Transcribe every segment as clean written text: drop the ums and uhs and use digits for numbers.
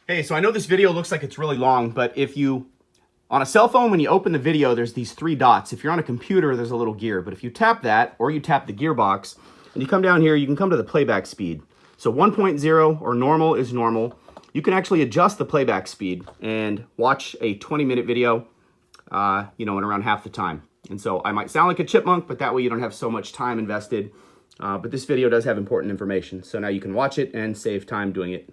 Hey, so I know this video looks like it's really long, but if you, on a cell phone, when you open the video, there's these three dots. If you're on a computer, there's a little gear. But if you tap that, or you tap the gearbox, and you come down here, you can come to the playback speed. So 1.0 or normal is normal. You can actually adjust the playback speed and watch a 20-minute video, in around half the time. And so I might sound like a chipmunk, but that way you don't have so much time invested. But this video does have important information. So now you can watch it and save time doing it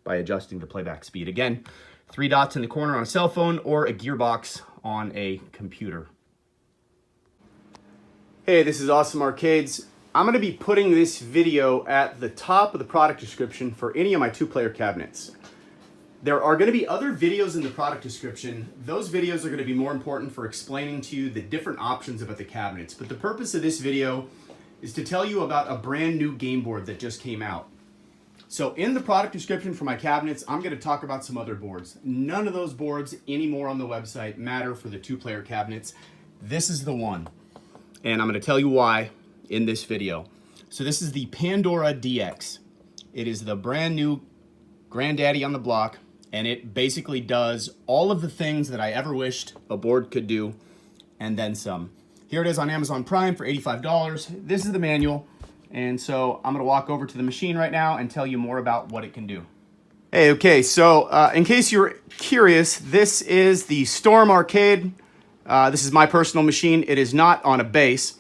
by adjusting the playback speed. Again, three dots in the corner on a cell phone or a gearbox on a computer. Hey, this is Awesome Arcades. I'm going to be putting this video at the top of the product description for any of my two-player cabinets. There are going to be other videos in the product description. Those videos are going to be more important for explaining to you the different options about the cabinets. But the purpose of this video is to tell you about a brand new game board that just came out. So in the product description for my cabinets, I'm going to talk about some other boards. None of those boards anymore on the website matter for the two-player cabinets. This is the one, and I'm going to tell you why in this video. So this is the Pandora DX. It is the brand new granddaddy on the block, and it basically does all of the things that I ever wished a board could do, and then some. Here it is on Amazon Prime for $85. This is the manual. And so I'm gonna walk over to the machine right now and tell you more about what it can do. Hey, okay, so in case you're curious, this is the Storm Arcade. This is my personal machine. It is not on a base.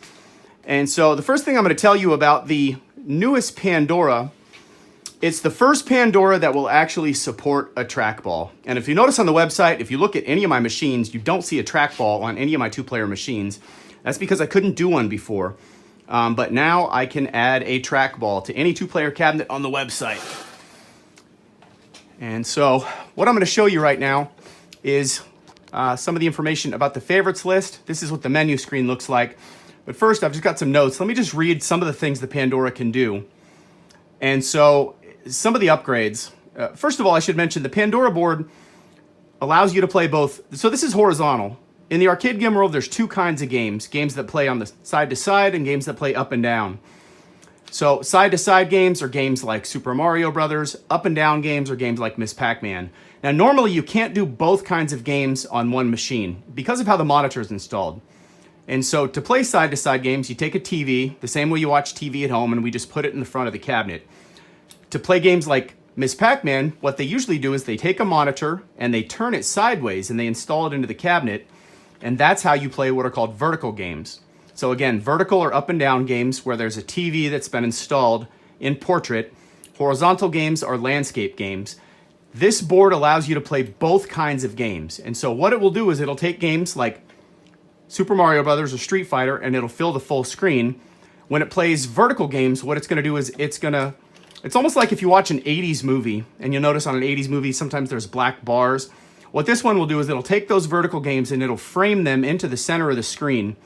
And so the first thing I'm gonna tell you about the newest Pandora, it's the first Pandora that will actually support a trackball. And if you notice on the website, if you look at any of my machines, you don't see a trackball on any of my two-player machines. That's because I couldn't do one before. But now I can add a trackball to any two-player cabinet on the website. And so what I'm going to show you right now is some of the information about the favorites list. This is what the menu screen looks like. But first, I've just got some notes. Let me just read some of the things the Pandora can do. And so some of the upgrades. First of all, I should mention the Pandora board allows you to play both. So this is horizontal. In the arcade game world, there's two kinds of games. Games that play on the side-to-side and games that play up and down. So side-to-side games are games like Super Mario Brothers. Up and down games are games like Miss Pac-Man. Now, normally you can't do both kinds of games on one machine because of how the monitor is installed. And so to play side-to-side games, you take a TV, the same way you watch TV at home, and we just put it in the front of the cabinet. To play games like Miss Pac-Man, what they usually do is they take a monitor and they turn it sideways and they install it into the cabinet. And that's how you play what are called vertical games. So again, vertical or up and down games where there's a TV that's been installed in portrait. Horizontal games are landscape games. This board allows you to play both kinds of games. And so what it will do is it'll take games like Super Mario Brothers or Street Fighter and it'll fill the full screen. When it plays vertical games, what it's going to do is it's almost like if you watch an 80s movie, and you'll notice on an 80s movie sometimes there's black bars. What this one will do is it'll take those vertical games and it'll frame them into the center of the screen.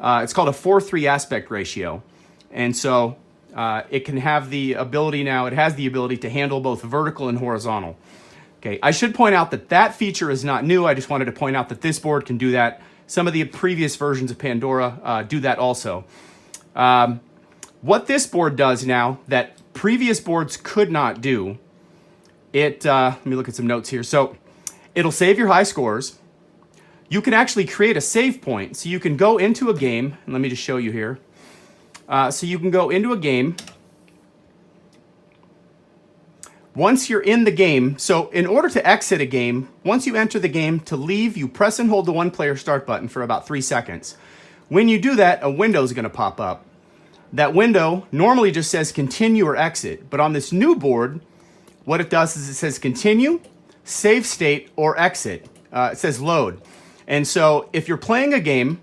It's called a 4:3 aspect ratio. And so it can have the ability now, it has the ability to handle both vertical and horizontal. Okay, I should point out that that feature is not new. I just wanted to point out that this board can do that. Some of the previous versions of Pandora do that also. What this board does now that previous boards could not do, let me look at some notes here. So it'll save your high scores. You can actually create a save point. So you can go into a game, and let me just show you here. So you can go into a game. Once you're in the game, so in order to exit a game, once you enter the game, to leave, you press and hold the one-player start button for about 3 seconds. When you do that, a window is going to pop up. That window normally just says continue or exit, but on this new board, what it does is it says continue, save state, or exit. It says load. And so if you're playing a game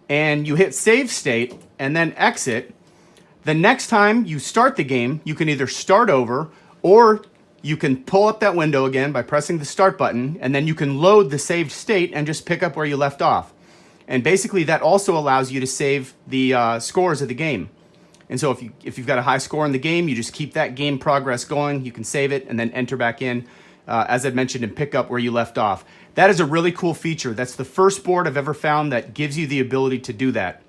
and you hit save state and then exit, the next time you start the game, you can either start over or you can pull up that window again by pressing the start button, and then you can load the saved state and just pick up where you left off. And basically that also allows you to save the scores of the game. And so if you've got a high score in the game, you just keep that game progress going. You can save it and then enter back in, as I mentioned, and pick up where you left off. That is a really cool feature. That's the first board I've ever found that gives you the ability to do that.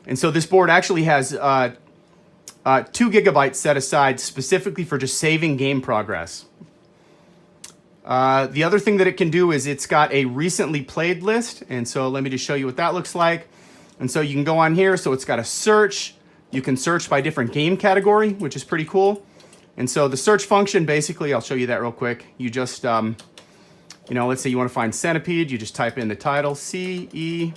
And so this board actually has 2 gigabytes set aside specifically for just saving game progress. The other thing that it can do is it's got a recently played list. And so let me just show you what that looks like. And so you can go on here. So it's got a search. You can search by different game category, which is pretty cool. And so the search function, basically, I'll show you that real quick. You just, you know, let's say you want to find Centipede. You just type in the title, CENT.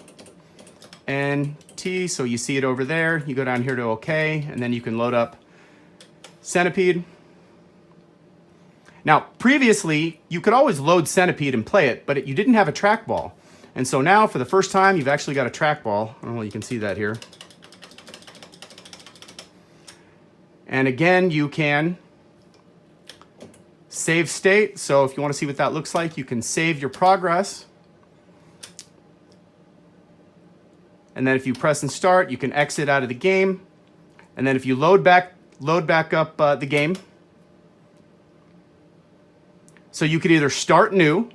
So you see it over there. You go down here to OK, and then you can load up Centipede. Now, previously, you could always load Centipede and play it, but you didn't have a trackball. And so now, for the first time, you've actually got a trackball. I don't know if you can see that here. And again, you can save state. So if you want to see what that looks like, you can save your progress. And then if you press and start, you can exit out of the game. And then if you load back up the game, so you could either start new,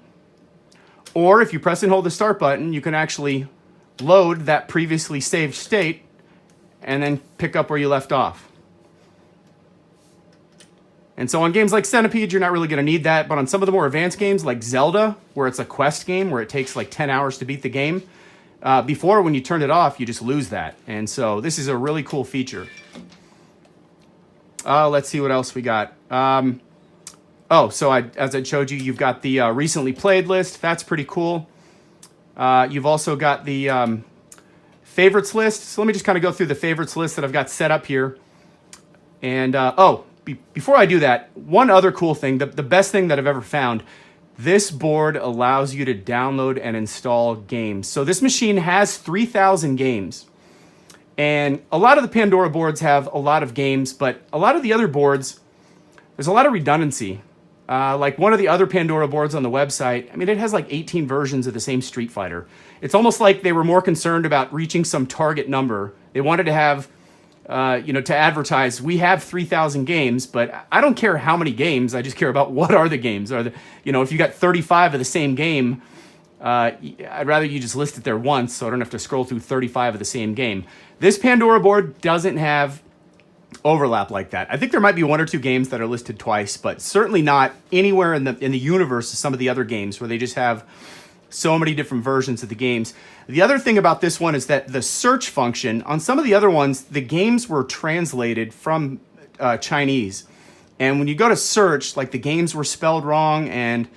or if you press and hold the start button, you can actually load that previously saved state and then pick up where you left off. And so on games like Centipede, you're not really going to need that. But on some of the more advanced games like Zelda, where it's a quest game, where it takes like 10 hours to beat the game, before when you turn it off, you just lose that. And so this is a really cool feature. Let's see what else we got. So as I showed you, you've got the recently played list. That's pretty cool. You've also got the favorites list. So let me just kind of go through the favorites list that I've got set up here. And, before I do that, one other cool thing, the best thing that I've ever found, this board allows you to download and install games. So this machine has 3,000 games. And a lot of the Pandora boards have a lot of games, but a lot of the other boards, there's a lot of redundancy. Like one of the other Pandora boards on the website, I mean, it has like 18 versions of the same Street Fighter. It's almost like they were more concerned about reaching some target number. They wanted to have, to advertise, we have 3,000 games, but I don't care how many games. I just care about what are the games. If you got 35 of the same game, I'd rather you just list it there once so I don't have to scroll through 35 of the same game. This Pandora board doesn't have overlap like that. I think there might be one or two games that are listed twice, but certainly not anywhere in the universe of some of the other games where they just have so many different versions of the games. The other thing about this one is that the search function, on some of the other ones, the games were translated from Chinese. And when you go to search, like the games were spelled wrong, and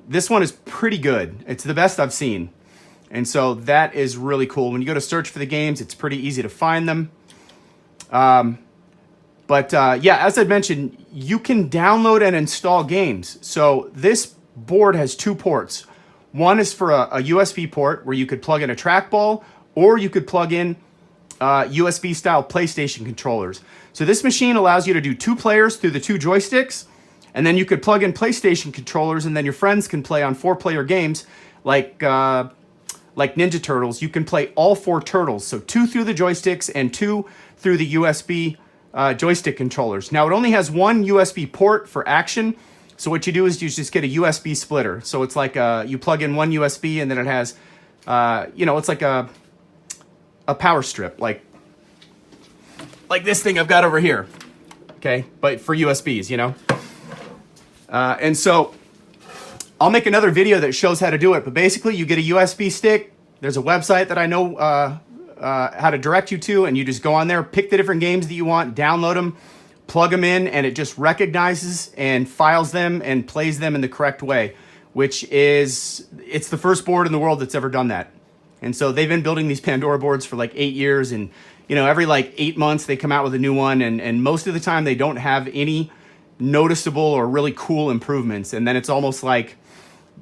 this one is pretty good. It's the best I've seen. And so that is really cool. When you go to search for the games, it's pretty easy to find them. As I mentioned, you can download and install games. So this board has two ports. One is for a USB port where you could plug in a trackball, or you could plug in USB-style PlayStation controllers. So this machine allows you to do 2 players through the 2 joysticks, and then you could plug in PlayStation controllers, and then your friends can play on 4-player games like Ninja Turtles. You can play all 4 turtles, so 2 through the joysticks and 2 through the USB joystick controllers. Now, it only has one USB port for action, so what you do is you just get a USB splitter. So it's like you plug in one USB, and then it has, it's like a power strip, like this thing I've got over here, okay? But for USBs, and so I'll make another video that shows how to do it, but basically you get a USB stick. There's a website that I know how to direct you to, and you just go on there, pick the different games that you want, download them, plug them in, and it just recognizes and files them and plays them in the correct way, it's the first board in the world that's ever done that. And so they've been building these Pandora boards for like 8 years, and every like 8 months they come out with a new one, and most of the time they don't have any noticeable or really cool improvements. And then it's almost like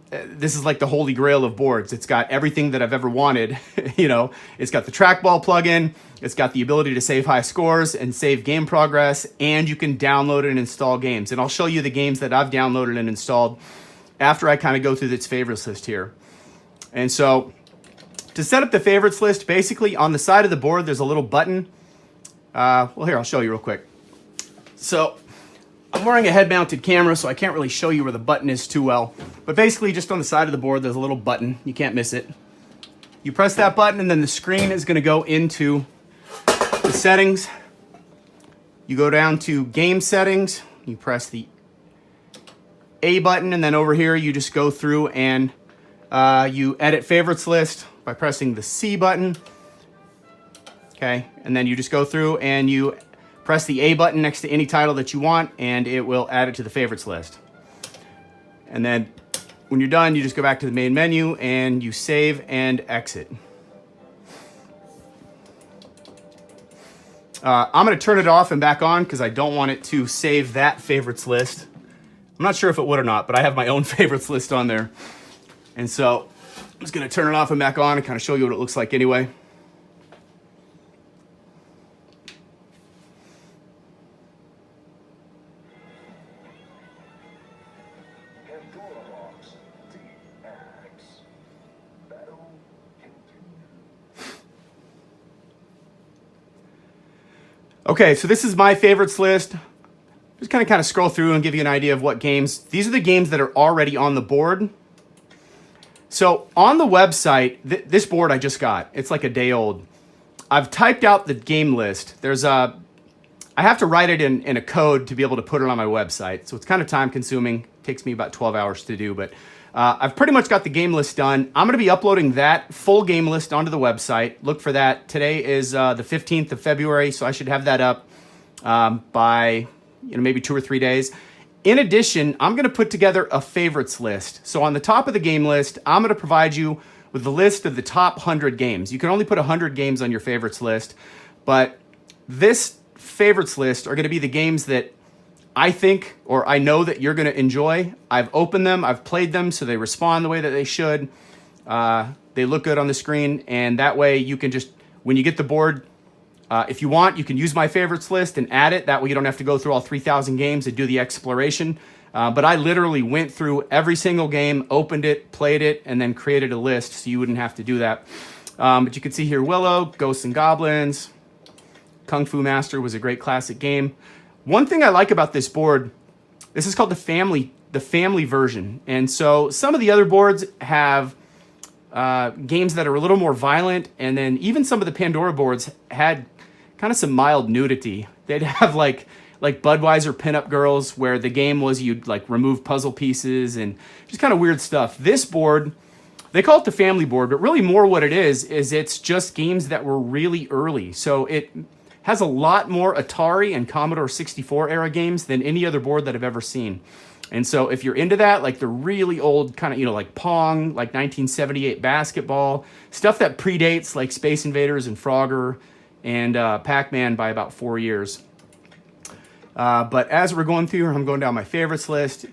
this is like the holy grail of boards. It's got everything that I've ever wanted. It's got the trackball plugin, it's got the ability to save high scores and save game progress, and you can download and install games. And I'll show you the games that I've downloaded and installed after I kind of go through its favorites list here. And so to set up the favorites list, basically on the side of the board, there's a little button. Here, I'll show you real quick. So I'm wearing a head-mounted camera, so I can't really show you where the button is too well. But basically, just on the side of the board, there's a little button. You can't miss it. You press that button, and then the screen is going to go into the settings. You go down to game settings. You press the A button, and then over here you just go through and you edit favorites list by pressing the C button. Okay, and then you just go through and you press the A button next to any title that you want, and it will add it to the favorites list. And then when you're done, you just go back to the main menu and you save and exit. I'm going to turn it off and back on because I don't want it to save that favorites list. I'm not sure if it would or not, but I have my own favorites list on there. And so I'm just going to turn it off and back on and kind of show you what it looks like anyway. Pandora DX. Battle continues. Okay, so this is my favorites list. Just kind of scroll through and give you an idea of what games. These are the games that are already on the board. So on the website, this board I just got, it's like a day old. I've typed out the game list. I have to write it in a code to be able to put it on my website. So it's kind of time consuming. It takes me about 12 hours to do, but I've pretty much got the game list done. I'm going to be uploading that full game list onto the website. Look for that. Today is the 15th of February, so I should have that up by maybe 2 or 3 days. In addition, I'm going to put together a favorites list. So on the top of the game list, I'm going to provide you with the list of the top 100 games. You can only put 100 games on your favorites list, but this favorites list are going to be the games that I think or I know that you're going to enjoy. I've opened them, I've played them, so they respond the way that they should. They look good on the screen, and that way you can just, when you get the board, if you want, you can use my favorites list and add it. That way you don't have to go through all 3,000 games and do the exploration. But I literally went through every single game, opened it, played it, and then created a list so you wouldn't have to do that. But you can see here Willow, Ghosts and Goblins, Kung Fu Master was a great classic game. One thing I like about this board, this is called the family version. And so some of the other boards have games that are a little more violent, and then even some of the Pandora boards had kind of some mild nudity. They'd have like Budweiser pinup girls where the game was you'd like remove puzzle pieces and just kind of weird stuff. This board, they call it the family board, but really more what it is it's just games that were really early. So it has a lot more Atari and Commodore 64 era games than any other board that I've ever seen. And so if you're into that, like the really old kind of, like Pong, like 1978 basketball, stuff that predates like Space Invaders and Frogger and Pac-Man by about 4 years. But as we're going through, I'm going down my favorites list.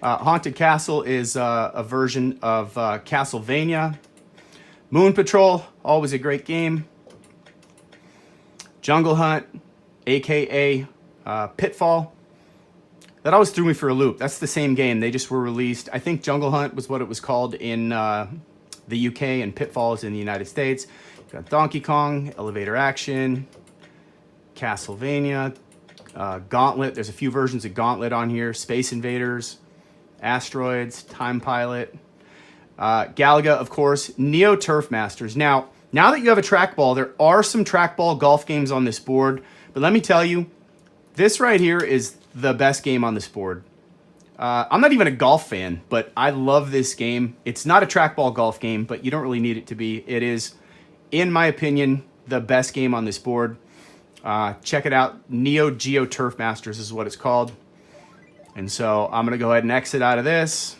Haunted Castle is a version of Castlevania. Moon Patrol, always a great game. Jungle Hunt, aka Pitfall. That always threw me for a loop. That's the same game. They just were released. I think Jungle Hunt was what it was called in the UK, and Pitfall is in the United States. You've got Donkey Kong, Elevator Action, Castlevania, Gauntlet. There's a few versions of Gauntlet on here. Space Invaders, Asteroids, Time Pilot, Galaga, of course, Neo Turf Masters. Now that you have a trackball, there are some trackball golf games on this board, but let me tell you, this right here is the best game on this board. I'm not even a golf fan, but I love this game. It's not a trackball golf game, but you don't really need it to be. It is, in my opinion, the best game on this board. Check it out. Neo Geo Turf Masters is what it's called. And so I'm going to go ahead and exit out of this.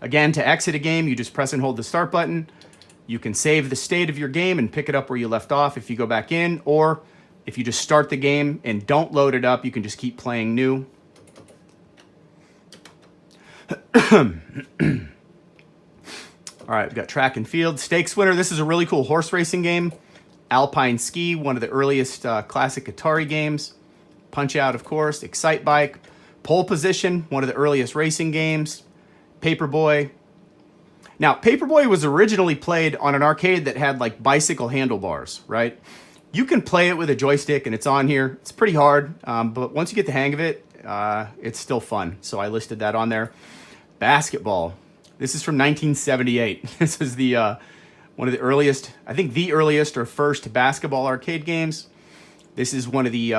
Again, to exit a game, you just press and hold the start button. You can save the state of your game and pick it up where you left off if you go back in, or if you just start the game and don't load it up, you can just keep playing new. All right, we've got Track and Field. Stakes Winner, this is a really cool horse racing game. Alpine Ski, one of the earliest classic Atari games. Punch Out, of course. Excite Bike. Pole Position, one of the earliest racing games. Paperboy. Now, Paperboy was originally played on an arcade that had like bicycle handlebars, right? You can play it with a joystick and it's on here. It's pretty hard, but once you get the hang of it, it's still fun. So I listed that on there. Basketball. This is from 1978. This is the one of the earliest, I think the earliest or first basketball arcade games. This is one of the,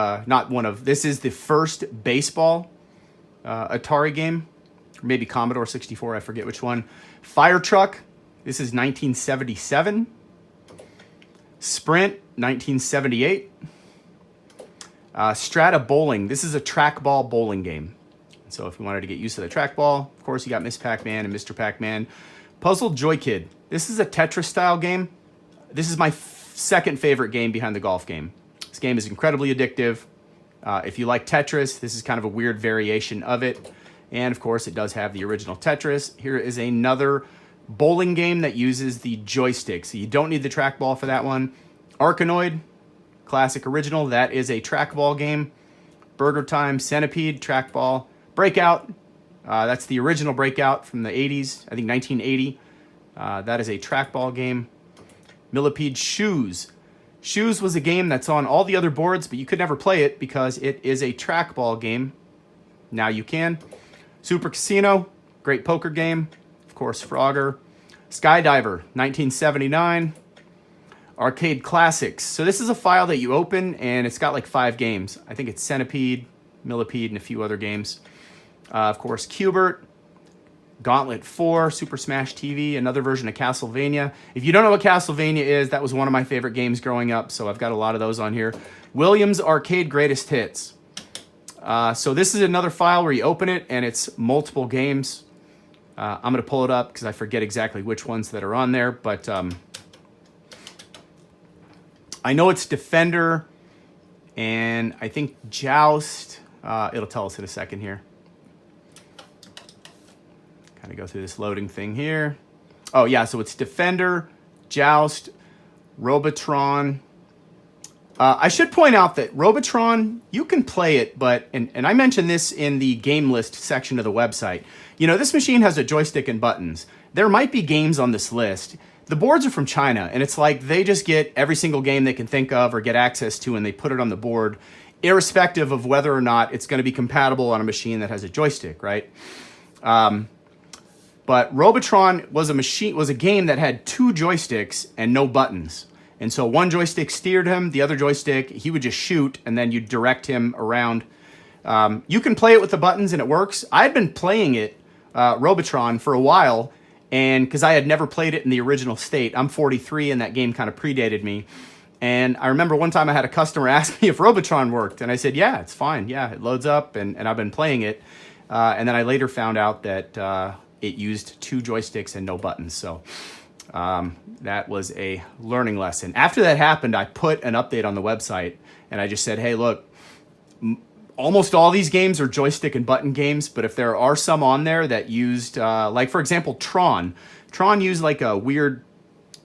this is the first baseball Atari game. Or maybe Commodore 64, I forget which one. Fire Truck, this is 1977. Sprint, 1978. Strata Bowling, this is a trackball bowling game. So if you wanted to get used to the trackball, of course you got Miss Pac-Man and Mr. Pac-Man. Puzzle Joy Kid, this is a Tetris style game. This is my second favorite game behind the golf game. This game is incredibly addictive. If you like Tetris, this is kind of a weird variation of it. And of course, it does have the original Tetris. Here is another bowling game that uses the joystick. So you don't need the trackball for that one. Arkanoid, classic original. That is a trackball game. Burger Time, Centipede, trackball. Breakout, that's the original Breakout from the 80s, I think 1980. That is a trackball game. Millipede Shoes. Shoes was a game that's on all the other boards, but you could never play it because it is a trackball game. Now you can. Super Casino, great poker game. Of course, Frogger. Skydiver, 1979. Arcade Classics. So this is a file that you open, and it's got like 5 games. I think it's Centipede, Millipede, and a few other games. Of course, Q*bert. Gauntlet 4, Super Smash TV, another version of Castlevania. If you don't know what Castlevania is, that was one of my favorite games growing up, so I've got a lot of those on here. Williams Arcade Greatest Hits. So this is another file where you open it, and it's multiple games. I'm going to pull it up because I forget exactly which ones that are on there, but I know it's Defender, and I think Joust. It'll tell us in a second here. Kind of go through this loading thing here. Oh, yeah, so it's Defender, Joust, Robotron. I should point out that Robotron, you can play it, but, and I mentioned this in the game list section of the website. You know, this machine has a joystick and buttons. There might be games on this list. The boards are from China, and it's like they just get every single game they can think of or get access to, and they put it on the board, irrespective of whether or not it's going to be compatible on a machine that has a joystick, right? But Robotron was a game that had 2 joysticks and no buttons. And so one joystick steered him, the other joystick, he would just shoot, and then you direct him around. You can play it with the buttons, and it works. I had been playing it, Robotron, for a while, and because I had never played it in the original state. I'm 43, and that game kind of predated me. And I remember one time I had a customer ask me if Robotron worked, and I said, yeah, it's fine. Yeah, it loads up, and I've been playing it. And then I later found out that it used 2 joysticks and no buttons. So that was a learning lesson. After that happened, I put an update on the website, and I just said, hey, look, almost all these games are joystick and button games, but if there are some on there that used, like for example, Tron used like a weird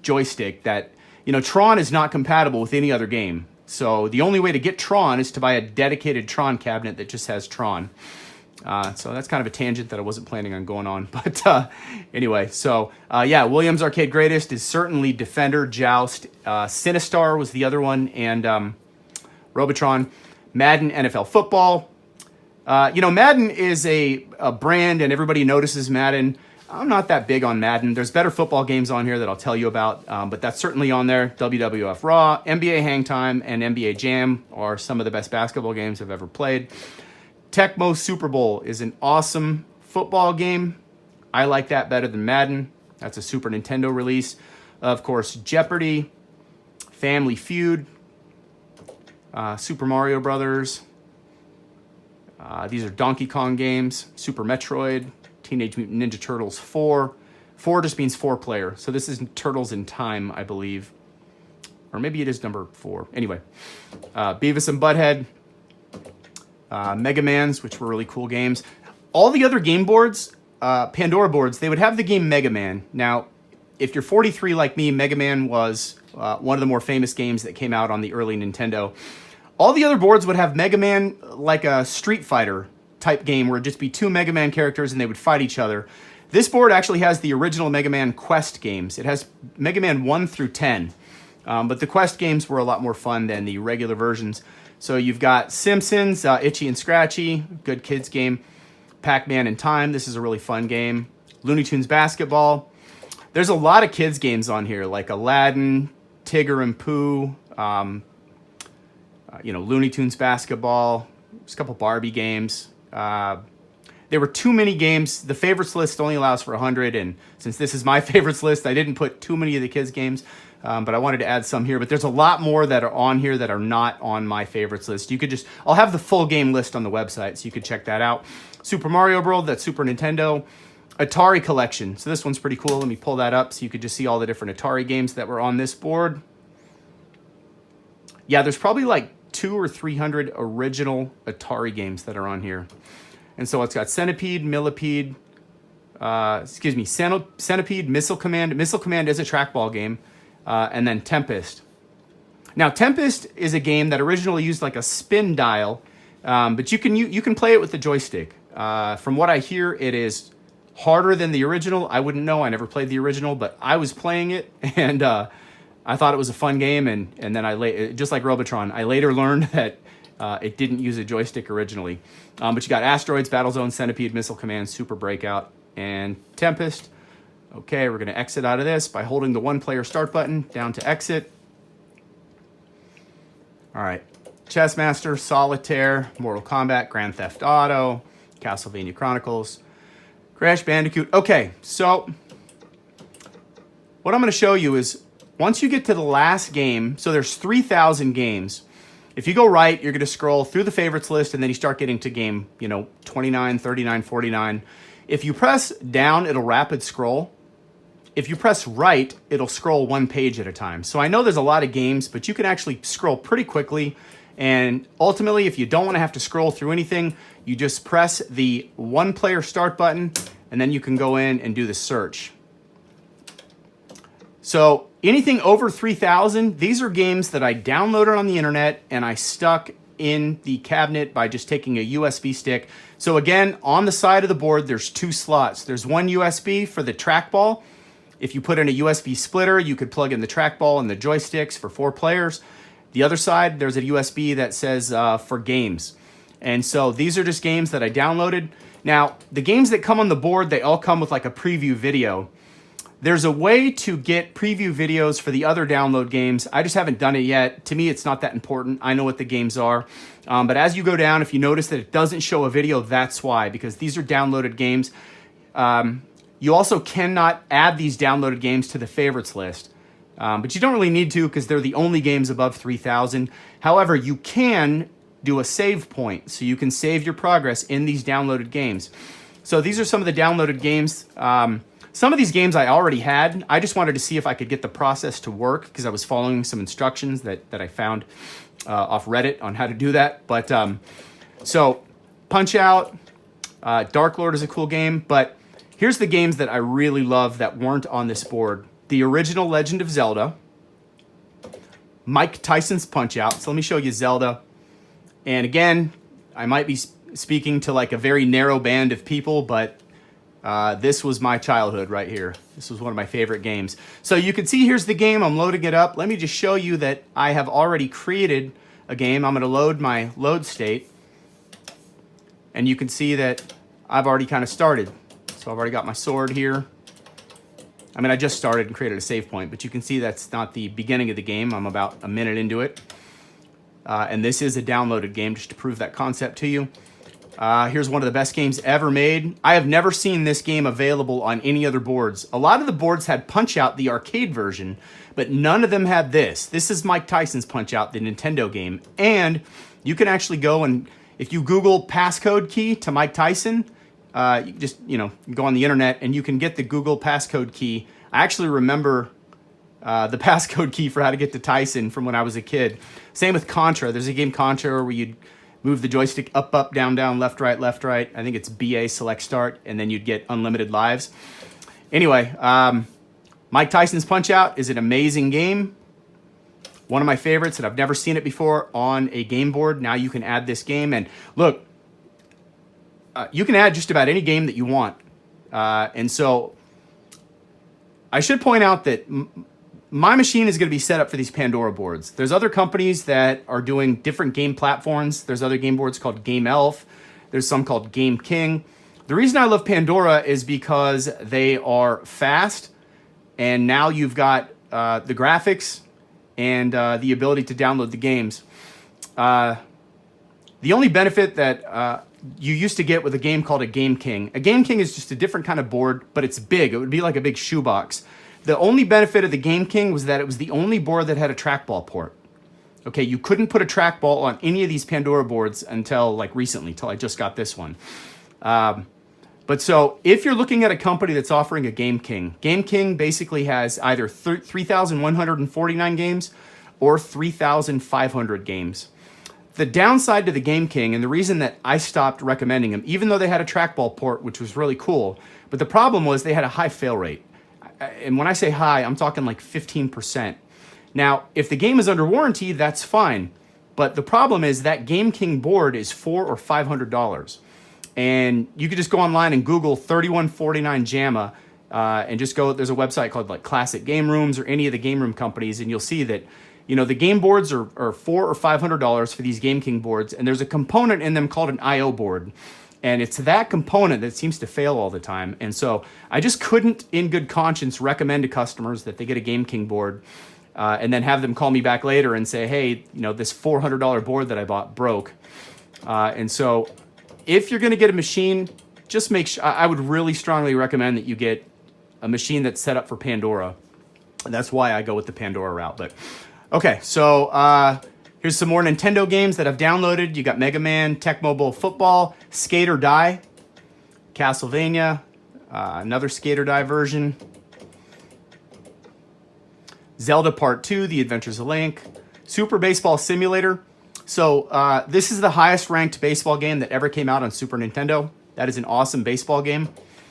joystick that, you know, Tron is not compatible with any other game. So the only way to get Tron is to buy a dedicated Tron cabinet that just has Tron. So that's kind of a tangent that I wasn't planning on going on. But anyway, so yeah, Williams Arcade Greatest is certainly Defender, Joust. Sinistar was the other one, and Robotron. Madden NFL Football. You know, Madden is a brand, and everybody notices Madden. I'm not that big on Madden. There's better football games on here that I'll tell you about, but that's certainly on there. WWF Raw, NBA Hang Time, and NBA Jam are some of the best basketball games I've ever played. Tecmo Super Bowl is an awesome football game. I like that better than Madden. That's a Super Nintendo release. Of course, Jeopardy, Family Feud, Super Mario Brothers. These are Donkey Kong games. Super Metroid, Teenage Mutant Ninja Turtles 4. 4 just means 4-player. So this is Turtles in Time, I believe. Or maybe it is number 4. Anyway, Beavis and Butthead. Mega Mans, which were really cool games. All the other game boards, Pandora boards, they would have the game Mega Man. Now, if you're 43 like me, Mega Man was one of the more famous games that came out on the early Nintendo. All the other boards would have Mega Man like a Street Fighter type game where it'd just be 2 Mega Man characters and they would fight each other. This board actually has the original Mega Man Quest games. It has Mega Man 1 through 10. But the Quest games were a lot more fun than the regular versions. So you've got Simpsons, Itchy and Scratchy, good kids game. Pac-Man in Time, this is a really fun game. Looney Tunes Basketball. There's a lot of kids games on here, like Aladdin, Tigger and Pooh, Looney Tunes basketball. There's a couple Barbie games. There were too many games. The favorites list only allows for 100, and since this is my favorites list, I didn't put too many of the kids' games, but I wanted to add some here. But there's a lot more that are on here that are not on my favorites list. I'll have the full game list on the website, so you could check that out. Super Mario World, that's Super Nintendo. Atari Collection. So this one's pretty cool. Let me pull that up so you could just see all the different Atari games that were on this board. Yeah, there's probably like 200 or 300 original Atari games that are on here. And so it's got Centipede, Millipede, Centipede, Missile Command. Missile Command is a trackball game. And then Tempest. Now, Tempest is a game that originally used like a spin dial, but you can play it with the joystick. From what I hear, it is harder than the original. I wouldn't know. I never played the original, but I was playing it, and I thought it was a fun game. And then just like Robotron, I later learned that it didn't use a joystick originally. But you got Asteroids, Battlezone, Centipede, Missile Command, Super Breakout, and Tempest. Okay, we're going to exit out of this by holding the one-player start button down to exit. All right, Chess Master, Solitaire, Mortal Kombat, Grand Theft Auto, Castlevania Chronicles, Crash Bandicoot. Okay, so what I'm going to show you is once you get to the last game, so there's 3,000 games. If you go right, you're going to scroll through the favorites list, and then you start getting to game, 29, 39, 49. If you press down, it'll rapid scroll. If you press right, it'll scroll one page at a time. So I know there's a lot of games, but you can actually scroll pretty quickly. And ultimately, if you don't want to have to scroll through anything, you just press the one-player start button, and then you can go in and do the search. So anything over 3,000, these are games that I downloaded on the internet and I stuck in the cabinet by just taking a USB stick. So again, on the side of the board, there's 2 slots. There's one USB for the trackball. If you put in a USB splitter, you could plug in the trackball and the joysticks for 4 players. The other side, there's a USB that says for games. And so these are just games that I downloaded. Now, the games that come on the board, they all come with like a preview video. There's a way to get preview videos for the other download games. I just haven't done it yet. To me, it's not that important. I know what the games are. But as you go down, if you notice that it doesn't show a video, that's why, because these are downloaded games. You also cannot add these downloaded games to the favorites list. But you don't really need to because they're the only games above 3,000. However, you can do a save point, so you can save your progress in these downloaded games. So these are some of the downloaded games. Some of these games I already had. I just wanted to see if I could get the process to work because I was following some instructions that I found off Reddit on how to do that. But so Punch-Out, Dark Lord is a cool game, but here's the games that I really love that weren't on this board. The original Legend of Zelda, Mike Tyson's Punch-Out. So let me show you Zelda. And again, I might be speaking to like a very narrow band of people, but this was my childhood right here. This was one of my favorite games. So you can see here's the game. I'm loading it up. Let me just show you that I have already created a game. I'm going to load my load state. And you can see that I've already kind of started. So I've already got my sword here. I mean, I just started and created a save point, but you can see that's not the beginning of the game. I'm about a minute into it. And this is a downloaded game, just to prove that concept to you. Here's one of the best games ever made. I have never seen this game available on any other boards. A lot of the boards had Punch-Out, the arcade version, but none of them had this. This is Mike Tyson's Punch-Out, the Nintendo game. And you can actually go and, if you Google passcode key to Mike Tyson, you just, go on the internet and you can get the Google passcode key. I actually remember the passcode key for how to get to Tyson from when I was a kid. Same with Contra. There's a game Contra where you'd move the joystick up, up, down, down, left, right, left, right. I think it's BA, select, start, and then you'd get unlimited lives. Anyway, Mike Tyson's Punch-Out is an amazing game. One of my favorites, and I've never seen it before on a game board. Now you can add this game, and look, you can add just about any game that you want. And so I should point out that my machine is going to be set up for these Pandora boards. There's other companies that are doing different game platforms. There's other game boards called Game Elf. There's some called Game King. The reason I love Pandora is because they are fast, and now you've got the graphics and the ability to download the games. The only benefit that you used to get with a game called a Game King. A Game King is just a different kind of board, but it's big. It would be like a big shoebox. The only benefit of the Game King was that it was the only board that had a trackball port. Okay, you couldn't put a trackball on any of these Pandora boards until like recently, till I just got this one. But so if you're looking at a company that's offering a Game King basically has either 3,149 games or 3,500 games. The downside to the Game King, and the reason that I stopped recommending them, even though they had a trackball port, which was really cool, but the problem was they had a high fail rate. And when I say high, I'm talking like 15%. Now, if the game is under warranty, that's fine. But the problem is that Game King board is $400 or $500. And you could just go online and Google 3149 JAMA and just go, there's a website called like Classic Game Rooms or any of the game room companies, and you'll see that, you know, the game boards are $400 or $500 for these Game King boards, and there's a component in them called an I/O board. And it's that component that seems to fail all the time. And so I just couldn't, in good conscience, recommend to customers that they get a Game King board and then have them call me back later and say, hey, you know, this $400 board that I bought broke. And so if you're going to get a machine, just make sure, I would really strongly recommend that you get a machine that's set up for Pandora. And that's why I go with the Pandora route. But okay, so here's some more Nintendo games that I've downloaded. You got Mega Man, Tecmo Bowl Football, Skate or Die, Castlevania, another Skate or Die version, Zelda Part 2, The Adventures of Link, Super Baseball Simulator. So this is the highest ranked baseball game that ever came out on Super Nintendo. That is an awesome baseball game.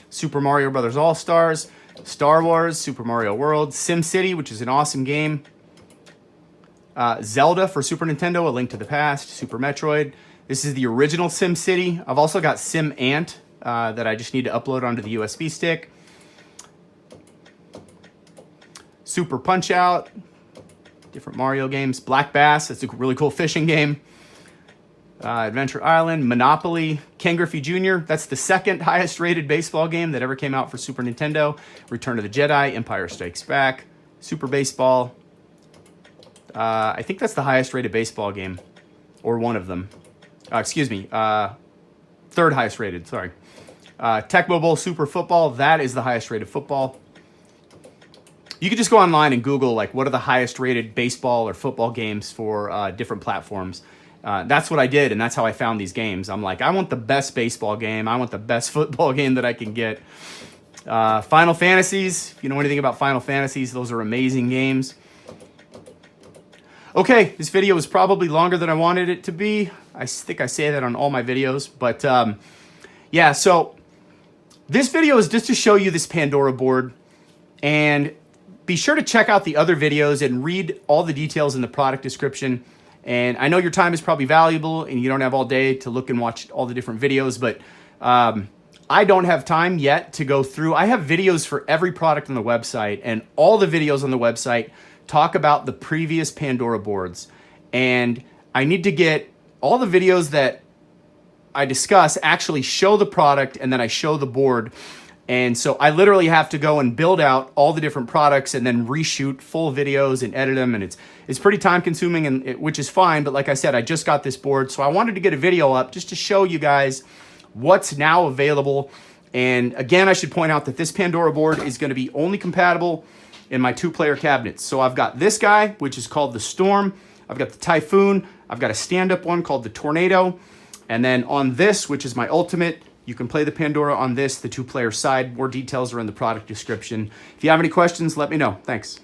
Super Mario Brothers All-Stars, Star Wars, Super Mario World, SimCity, which is an awesome game. Zelda for Super Nintendo, A Link to the Past, Super Metroid. This is the original SimCity. I've also got Sim Ant that I just need to upload onto the USB stick. Super Punch-Out, different Mario games. Black Bass, that's a really cool fishing game. Adventure Island, Monopoly, Ken Griffey Jr., that's the second highest rated baseball game that ever came out for Super Nintendo. Return of the Jedi, Empire Strikes Back, Super Baseball. I think that's the highest rated baseball game, or one of them. Excuse me, third highest rated, sorry. Tecmo Bowl Super Football, that is the highest rated football. You could just go online and Google, like, what are the highest rated baseball or football games for different platforms. That's what I did, and that's how I found these games. I'm like, I want the best baseball game. I want the best football game that I can get. Final Fantasies, if you know anything about Final Fantasies, those are amazing games. Okay, this video was probably longer than I wanted it to be. I think I say that on all my videos. But yeah, so this video is just to show you this Pandora board. And be sure to check out the other videos and read all the details in the product description. And I know your time is probably valuable and you don't have all day to look and watch all the different videos, but I don't have time yet to go through. I have videos for every product on the website, and all the videos on the website talk about the previous Pandora boards. And I need to get all the videos that I discuss actually show the product, and then I show the board. And so I literally have to go and build out all the different products and then reshoot full videos and edit them. And it's pretty time consuming, and which is fine. But like I said, I just got this board. So I wanted to get a video up just to show you guys what's now available. And again, I should point out that this Pandora board is going to be only compatible in my 2-player cabinets. So I've got this guy, which is called the Storm. I've got the Typhoon. I've got a stand-up one called the Tornado. And then on this, which is my Ultimate, you can play the Pandora on this, the 2-player side. More details are in the product description. If you have any questions, let me know. Thanks.